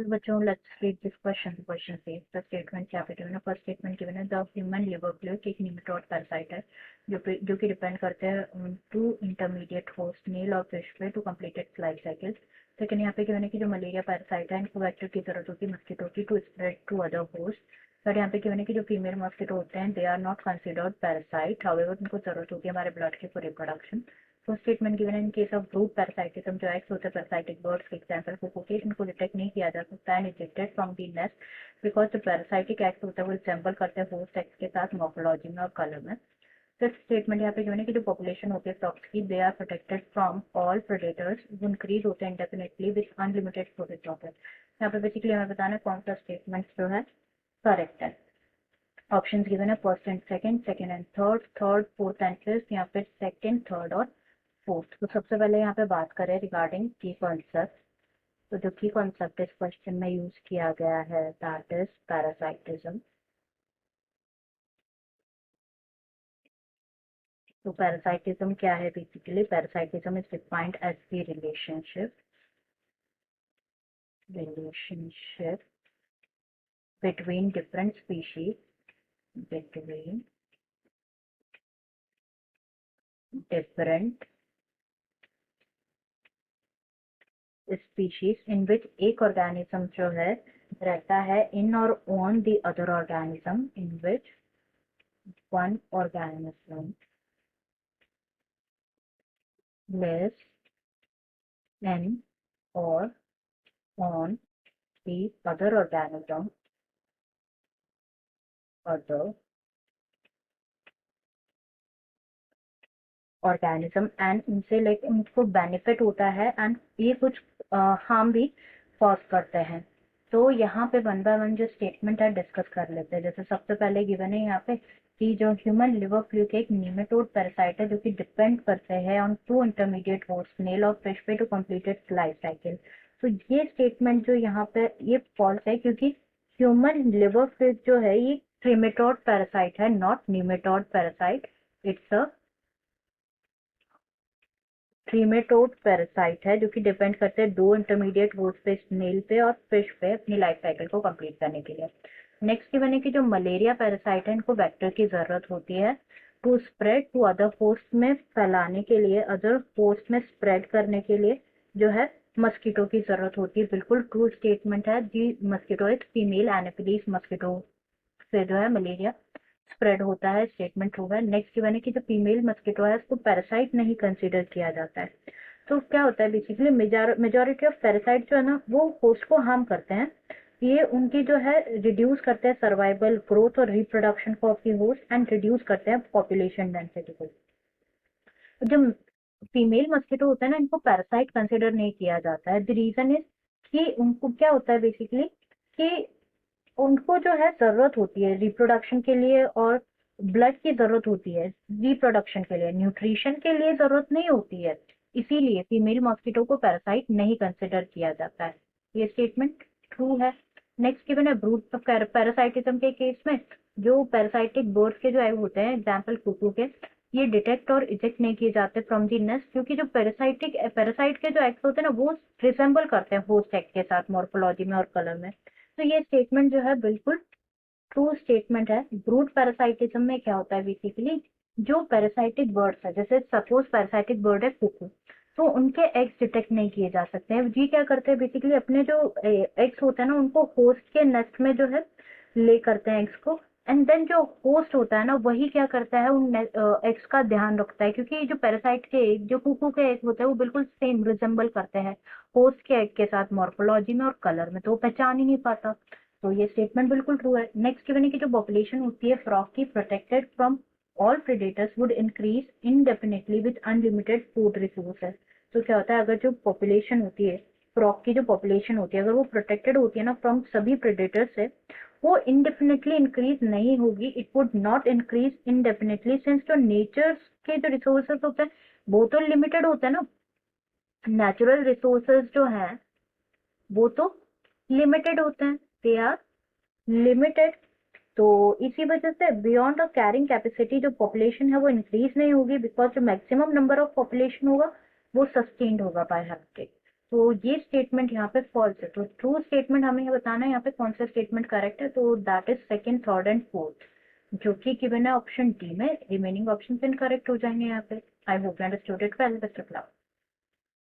बच्चों, let's read this question. Question से the statement क्या गिवन है? फर्स्ट स्टेटमेंट गिवन है द ह्यूमन लिवर फ्लूइड एक निमेटोड पैरासाइट है जो कि डिपेंड करते हैं टू इंटरमीडिएट होस्ट स्नेल और फिश पे to complete its life cycle. Second यहाँ पे गिवन है कि जो मलेरिया पैरासाइट है इनको वेक्टर की जरूरत होती है मस्कीटो की to spread to other host. Third यहाँ पे गिवन है कि जो फीमेल मस्कीटो होते हैं they are not considered parasite, however उनको जरूरत होती है हमारे ब्लड की फॉर रिप्रोडक्शन। तो statement given in case of brood parasitism, जो एक्स होते हैं पैरासाइटिक बर्ड्स के एग्जांपल कुकुकेशन को डिटेक्ट नहीं किया जा सकता है ejected from the nest because जो पैरासाइटिक एक्स होता है वो रिसेंबल करते हैं होस्ट एक्स के साथ मॉर्फोलॉजी में और कलर में। फिफ्थ स्टेटमेंट यहाँ पे गिवन है कि जो पॉपुलेशन होती है फ्रॉक्स की they are protected from all predators, वो इंक्रीज होते हैं indefinitely with unlimited protect of it. यहाँ पे बेसिकली हमें बताना है कौन सा स्टेटमेंट जो है करेक्ट है। ऑप्शन गिवन है first and second, second and third, fourth and fifth, या फिर सेकंड, थर्ड और फोर्थ। तो सबसे पहले यहाँ पे बात करें रिगार्डिंग की कॉन्सेप्ट। तो जो की कॉन्सेप्ट इस क्वेश्चन में यूज किया गया है दैट इज पैरासाइटिज्म। तो पैरासाइटिज्म क्या है? Basically parasitism is defined as the relationship between different species between different species in which एक organism जो है रहता है in or on the other organism, in which one organism lives in or on the other organism and उनसे like उनको benefit होता है and ये कुछ हार्म भी कॉज करते हैं। तो यहाँ पे वन बाय वन जो स्टेटमेंट है डिस्कस कर लेते हैं। जैसे सबसे पहले गिवन है यहाँ पे कि जो ह्यूमन लिवर फ्लूइड एक निमेटोड पैरासाइट है जो कि डिपेंड करते हैं on two intermediate host snail और फिश पे to complete its life cycle. तो ये स्टेटमेंट जो यहाँ पे ये फॉल्स है क्योंकि ह्यूमन लिवर फ्लूइड जो है ये ट्रिमेटोड पैरासाइट है, not nematode parasite. It's a trematode parasite है जो कि डिपेंड करते हैं दो इंटरमीडिएट होस्ट पे, स्नेल पे और फिश पे, अपनी लाइफ साइकिल को कंप्लीट करने के लिए। नेक्स्ट गिवन है कि जो मलेरिया पैरासाइट है इनको वेक्टर की जरूरत होती है to spread to other host में फैलाने के लिए, अदर होस्ट में स्प्रेड करने के लिए जो है मस्कीटो की जरूरत होती है। बिल्कुल ट्रू स्टेटमेंट है। The mosquito is female anopheles mosquito से जो है मलेरिया स्प्रेड होता है, स्टेटमेंट ट्रू है। नेक्स्ट गिवन है कि जो फीमेल मस्कीटो है उसको पैरासाइट नहीं कंसीडर किया जाता है। तो क्या होता है बेसिकली मेजॉरिटी ऑफ पैरासाइट जो है ना वो होस्ट को हार्म करते हैं। ये उनकी जो है रिड्यूस करते हैं सर्वाइवल, ग्रोथ और रिप्रोडक्शन को of the host and reduce करते हैं पॉपुलेशन डेंसिटी को। जो फीमेल मस्कीटो होता है ना इनको पैरासाइट कंसिडर नहीं किया जाता है। द रीजन इज कि उनको क्या होता है बेसिकली कि उनको जो है जरूरत होती है रिप्रोडक्शन के लिए और ब्लड की जरूरत होती है रिप्रोडक्शन के लिए, न्यूट्रिशन के लिए जरूरत नहीं होती है। इसीलिए फीमेल मॉस्किटो को पैरासाइट नहीं कंसिडर किया जाता है। ये स्टेटमेंट ट्रू है। नेक्स्ट गिवन है ब्रूड पैरासाइटिज्म के केस में जो पैरासाइटिक बर्ड्स के जो एग होते हैं एग्जाम्पल कुकू के, ये डिटेक्ट और इजेक्ट नहीं किए जाते फ्रॉम दी नेस्ट क्योंकि जो पैरासाइट के जो एग्स होते हैं ना वो रिसेंबल करते हैं होस्ट एग के साथ मॉर्फोलॉजी में और कलर में। तो ये स्टेटमेंट जो है बिल्कुल ट्रू स्टेटमेंट है। ब्रूड पैरासाइटिज्म में क्या होता है बेसिकली जो पैरासाइटिक बर्ड्स है, जैसे सपोज पैरासाइटिक बर्ड है कुकू, तो उनके एग्स डिटेक्ट नहीं किए जा सकते हैं। जी क्या करते हैं बेसिकली अपने जो एग्स होते हैं ना उनको होस्ट के नेस्ट में जो है ले करते हैं एग्स को, एंड देन जो होस्ट होता है ना वही क्या करता है उन एग्स का ध्यान रखता है क्योंकि जो पैरासाइट के एग जो कुकू के एग होते हैं वो बिल्कुल सेम रिजेंबल करते हैं होस्ट के एग के साथ मॉर्फोलॉजी में और कलर में, तो वो पहचान ही नहीं पाता। तो ये स्टेटमेंट बिल्कुल ट्रू है। नेक्स्ट गिवन है कि जो पॉपुलेशन होती है फ्रॉग की protected from all predators would increase indefinitely with unlimited food resources. तो क्या होता है अगर जो पॉपुलेशन होती है फ्रॉग की जो पॉपुलेशन होती है अगर वो प्रोटेक्टेड होती है ना फ्रॉम सभी प्रेडेटर्स से, वो इनडेफिनेटली इंक्रीज नहीं होगी। It would not increase indefinitely since जो नेचर के जो रिसोर्सेज होते हैं वो तो लिमिटेड होते हैं ना, नेचुरल रिसोर्सेज जो है वो तो लिमिटेड होते हैं, दे आर लिमिटेड। तो इसी वजह से बियॉन्ड द कैरिंग कैपेसिटी जो पॉपुलेशन है वो इंक्रीज नहीं होगी बिकॉज जो मैक्सिमम नंबर ऑफ पॉपुलेशन होगा वो सस्टेन्ड होगा बाय हैबिटेट। तो ये स्टेटमेंट यहाँ पे फॉल्स है, तो ट्रू स्टेटमेंट हमें ये बताना है यहाँ पे कौन सा स्टेटमेंट करेक्ट है, तो that is second, third and fourth, जो कि गिवन है ऑप्शन डी में। रिमेनिंग ऑप्शन इनकरेक्ट हो जाएंगे यहाँ पे। I hope you understood it well. Best of luck.